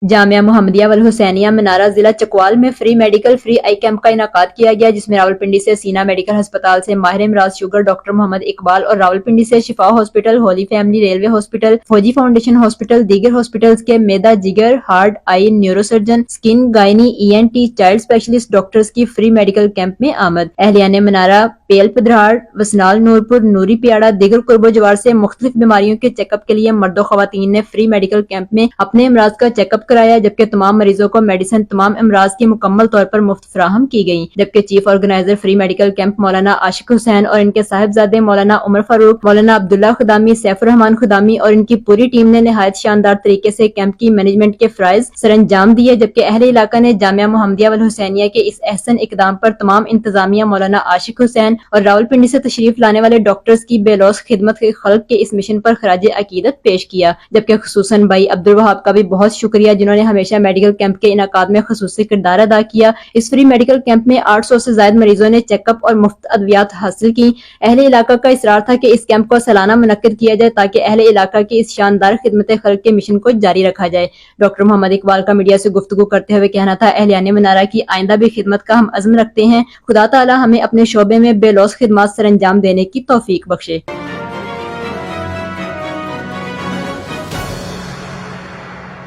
جامعہ محمدیہ والحسینیہ منارہ ضلع چکوال میں free medical free آئی camp کا انعقاد کیا گیا، جس میں راولپنڈی سے سینا میڈیکل ہسپتال سے ماہر امراض شوگر ڈاکٹر محمد اقبال اور راولپنڈی سے Shifa hospital, holy family, railway hospital, Fauji foundation hospital, دیگر ہاسپٹلز کے معدہ، جگر، heart, eye, neuro surgeon, skin, gynae, E N T, child specialist doctors کی فری میڈیکل کیمپ میں آمد۔ اہلیان منارہ، پیل پدراڑ، وسنال، نورپور، نوری پیاڑا، دیگر قرب و جوار سے مختلف بیماریوں کے چیک اپ کے لیے مرد و خواتین نے فری میڈیکل کیمپ میں اپنے امراض کا چیک اپ کرایا، جبکہ تمام مریضوں کو میڈیسن تمام امراض کی مکمل طور پر مفت فراہم کی گئی۔ جبکہ chief organiser free medical camp مولانا عاشق حسین اور ان کے صاحبزادے مولانا عمر فاروق، مولانا عبداللہ خدامی، سیف الرحمان خدامی اور ان کی پوری ٹیم نے نہایت شاندار طریقے سے کیمپ کی مینجمنٹ کے فرائض سر انجام دیے، جبکہ اہل علاقہ نے جامعہ محمدیہ والحسینیہ کے اس احسن اقدام پر تمام انتظامیہ، مولانا عاشق حسین اور راولپنڈی سے تشریف لانے والے ڈاکٹرز کی بے لوث خدمت کے خلق کے اس مشن پر خراج عقیدت پیش کیا۔ جبکہ خصوصاً بھائی عبدالوہاب کا بھی بہت شکریہ، جنہوں نے ہمیشہ میڈیکل کیمپ کے انعقاد میں خصوصی کردار ادا کیا۔ اس فری میڈیکل کیمپ میں 800 سے زائد مریضوں نے چیک اپ اور مفت ادویات حاصل کی۔ اہل علاقہ کا اصرار تھا کہ اس کیمپ کو سالانہ منعقد کیا جائے تاکہ اہل علاقہ کی اس شاندار خدمت خلق کے مشن کو جاری رکھا جائے۔ ڈاکٹر محمد اقبال کا میڈیا سے گفتگو کرتے ہوئے کہنا تھا، اہلیان منارہ کی آئندہ بھی خدمت کا ہم عزم رکھتے ہیں۔ خدا تعالی ہمیں اپنے شعبے میں بے لوث خدمات سر انجام دینے کی توفیق بخشے۔